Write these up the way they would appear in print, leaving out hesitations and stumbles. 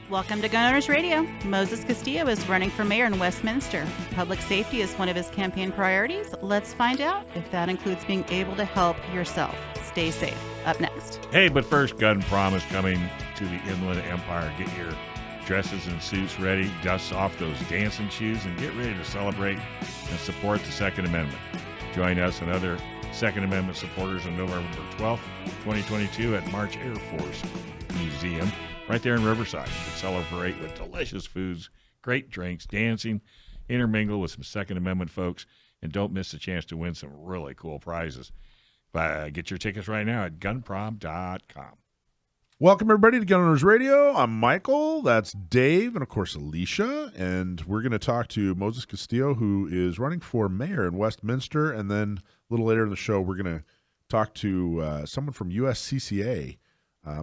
Welcome to Gun Owners Radio. Moses Castillo is running for mayor in Westminster. Public safety is one of his campaign priorities. Let's find out if that includes being able to help yourself. Stay safe. Up next. Hey, but first, Gun Prom is coming to the Inland Empire. Get your dresses and suits ready, dust off those dancing shoes, and get ready to celebrate and support the Second Amendment. Join us and other Second Amendment supporters on November 12th, 2022 at March Air Force Museum, right there in Riverside. You can celebrate with delicious foods, great drinks, dancing, intermingle with some Second Amendment folks, and don't miss the chance to win some really cool prizes. Get your tickets right now at gunprom.com. Welcome, everybody, to Gun Owners Radio. I'm Michael. That's Dave, and, of course, Alicia. And we're going to talk to Moses Castillo, who is running for mayor in Westminster. And then a little later in the show, we're going to talk to someone from USCCA.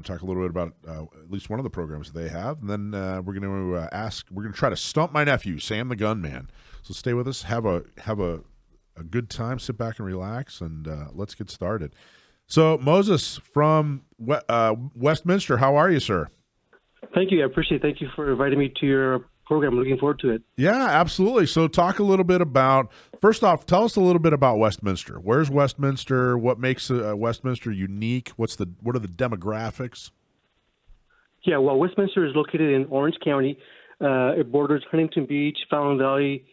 Talk a little bit about at least one of the programs that they have. And then we're going to try to stump my nephew, Sam the Gunman. So stay with us. Have a good time. Sit back and relax, and let's get started. So, Moses from Westminster, how are you, sir? Thank you. I appreciate it. Thank you for inviting me to your program. I'm looking forward to it. Yeah, absolutely. So talk a little bit about, first off, tell us a little bit about Westminster. Where's Westminster? What makes Westminster unique? What are the demographics? Yeah, well, Westminster is located in Orange County. It borders Huntington Beach, Fountain Valley,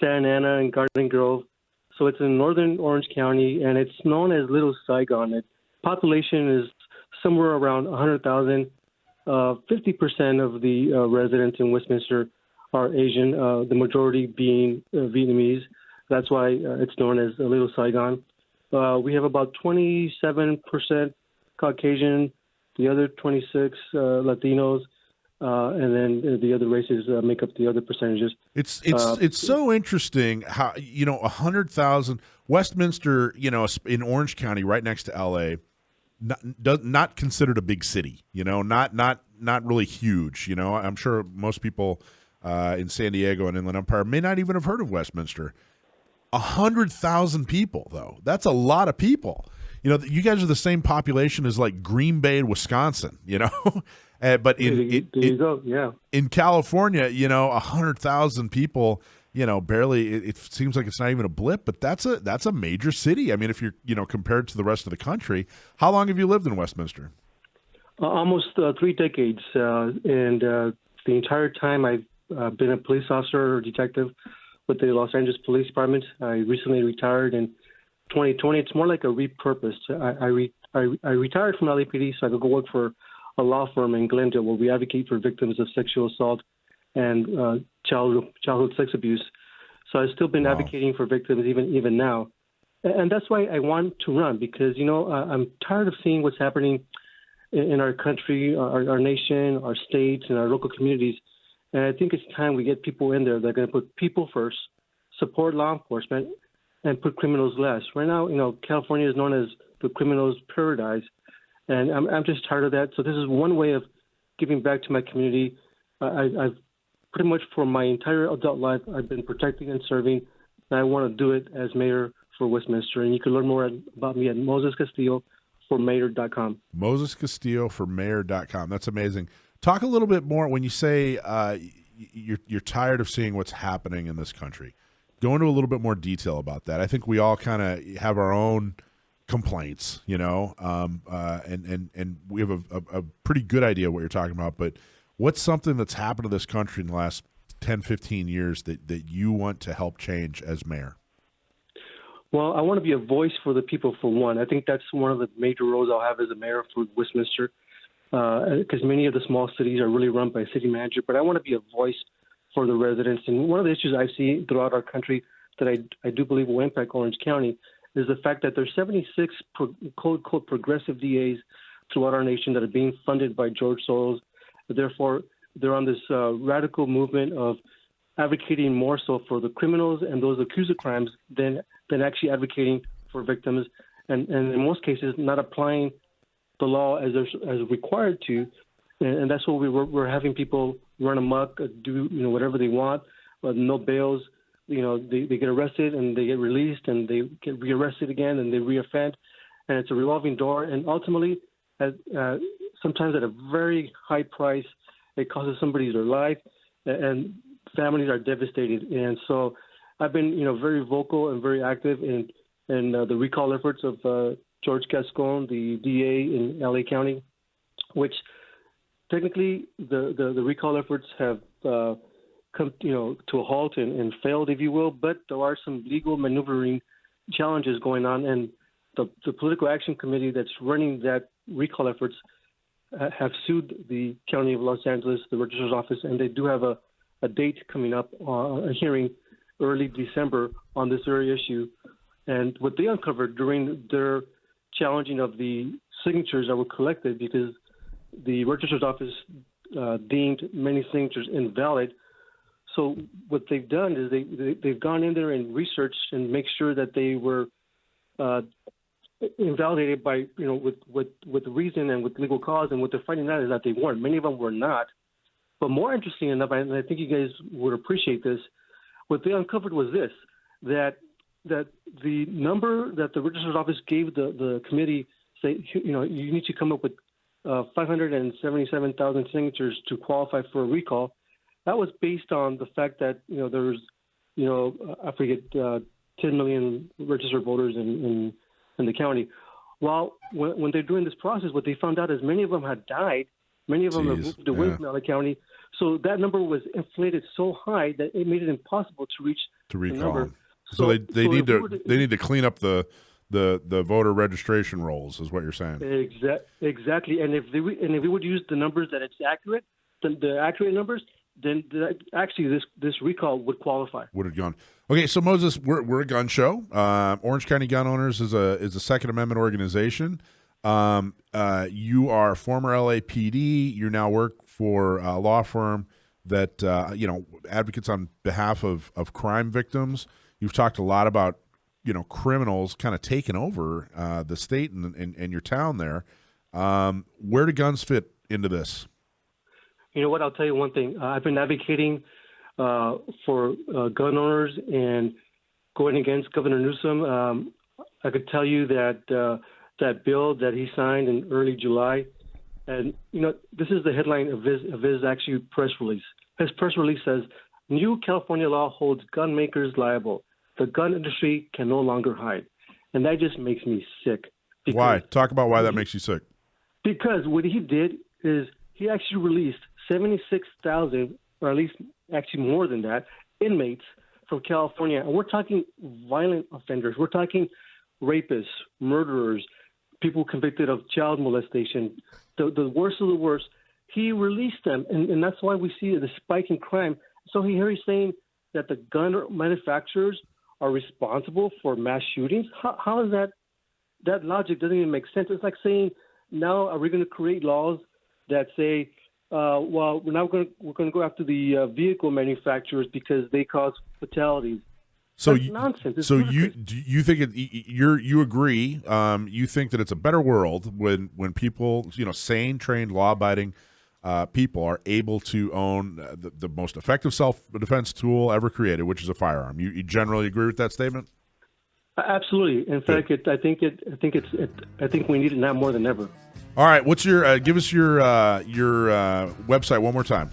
Santa Ana, and Garden Grove. So it's in northern Orange County, and it's known as Little Saigon. Its population is somewhere around 100,000. 50% of the residents in Westminster are Asian, the majority being Vietnamese. That's why it's known as Little Saigon. We have about 27% Caucasian, the other 26 Latinos, and then the other races make up the other percentages. It's so interesting how 100,000 Westminster, in Orange County, right next to L.A., not considered a big city. Not really huge. I'm sure most people in San Diego and Inland Empire may not even have heard of Westminster. 100,000 people, though. That's a lot of people. You guys are the same population as like Green Bay, Wisconsin. But in California, 100,000 people, barely. It seems like it's not even a blip, but that's a major city. I mean, if you're compared to the rest of the country. How long have you lived in Westminster? Almost 3 decades, and the entire time I've been a police officer or detective with the Los Angeles Police Department. I recently retired in 2020. It's more like a repurposed. I retired from LAPD so I could go work for a law firm in Glendale where we advocate for victims of sexual assault and childhood sex abuse. So I've still been advocating for victims even now. And that's why I want to run because, I'm tired of seeing what's happening in our country, our nation, our states, and our local communities. And I think it's time we get people in there that are going to put people first, support law enforcement, and put criminals last. Right now, California is known as the criminal's paradise. And I'm just tired of that. So this is one way of giving back to my community. I've pretty much for my entire adult life, I've been protecting and serving. And I want to do it as mayor for Westminster. And you can learn more about me at MosesCastilloForMayor.com. MosesCastilloForMayor.com. That's amazing. Talk a little bit more when you say you're tired of seeing what's happening in this country. Go into a little bit more detail about that. I think we all kind of have our own complaints, and we have a pretty good idea of what you're talking about, but what's something that's happened to this country in the last 10, 15 years that you want to help change as mayor? Well, I want to be a voice for the people, for one. I think that's one of the major roles I'll have as a mayor for Westminster, because many of the small cities are really run by a city manager, but I want to be a voice for the residents. And one of the issues I see throughout our country that I do believe will impact Orange County is the fact that there's 76 quote progressive DAs throughout our nation that are being funded by George Soros. Therefore, they're on this radical movement of advocating more so for the criminals and those accused of crimes than actually advocating for victims, and in most cases not applying the law as required to. And that's what we're having people run amok, do whatever they want, no bails. They get arrested and they get released and they get rearrested again and they reoffend, and it's a revolving door. And ultimately, sometimes at a very high price, it causes somebody their life, and families are devastated. And so I've been, very vocal and very active in the recall efforts of George Gascon, the DA in LA County, which technically the recall efforts have come, to a halt and failed, if you will. But there are some legal maneuvering challenges going on, and the political action committee that's running that recall efforts have sued the County of Los Angeles, the Registrar's Office, and they do have a date coming up, a hearing early December on this very issue. And what they uncovered during their challenging of the signatures that were collected, because the Registrar's Office deemed many signatures invalid. So what they've done is they've gone in there and researched and make sure that they were invalidated by, with reason and with legal cause. And what they're finding out is that they weren't. Many of them were not. But more interesting enough, and I think you guys would appreciate this, what they uncovered was this, that the number that the Registrar's Office gave the committee, say, you need to come up with 577,000 signatures to qualify for a recall. That was based on the fact that, there's, I forget, 10 million registered voters in the county. Well, when they're doing this process, what they found out is many of them had died. Many of them have moved away from LA County. So that number was inflated so high that it made it impossible to reach the number. So they need to clean up the voter registration rolls, is what you're saying. Exactly. And if we would use the numbers that it's accurate, the accurate numbers, then actually this recall would qualify. Would have gone. Okay, so Moses, we're a gun show. Orange County Gun Owners is a Second Amendment organization. You are former LAPD. You now work for a law firm that advocates on behalf of crime victims. You've talked a lot about criminals kind of taking over the state and your town there. Where do guns fit into this? You know what? I'll tell you one thing. I've been advocating for gun owners and going against Governor Newsom. I could tell you that that bill that he signed in early July, and this is the headline of his actually press release. His press release says, "New California law holds gun makers liable. The gun industry can no longer hide," and that just makes me sick. Why? Talk about why that makes you sick. Because what he did is he actually released 76,000, or at least actually more than that, inmates from California. And we're talking violent offenders. We're talking rapists, murderers, people convicted of child molestation, the worst of the worst. He released them, and that's why we see the spike in crime. So here he's saying that the gun manufacturers are responsible for mass shootings. How is that? That logic doesn't even make sense. It's like saying, now are we going to create laws that say, well, we're going to go after the vehicle manufacturers because they cause fatalities. So that's nonsense. It's you think you agree? You think that it's a better world when people, sane, trained, law-abiding people are able to own the most effective self-defense tool ever created, which is a firearm. You generally agree with that statement? Absolutely. In fact, I think we need it now more than ever. All right, what's your give us your website one more time.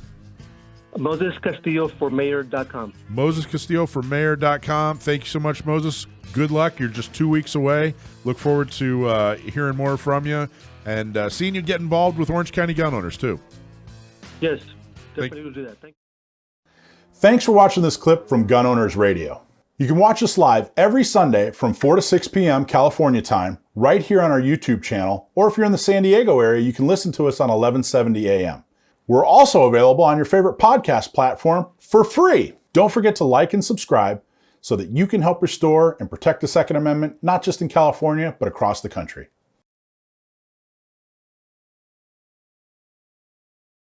MosesCastilloForMayor.com. MosesCastilloForMayor.com. Thank you so much, Moses. Good luck. You're just 2 weeks away. Look forward to hearing more from you and seeing you get involved with Orange County Gun Owners too. Yes, definitely will do that. Thanks for watching this clip from Gun Owners Radio. You can watch us live every Sunday from 4 to 6 p.m. California time, right here on our YouTube channel, or if you're in the San Diego area, you can listen to us on 1170 a.m. We're also available on your favorite podcast platform for free. Don't forget to like and subscribe so that you can help restore and protect the Second Amendment, not just in California, but across the country.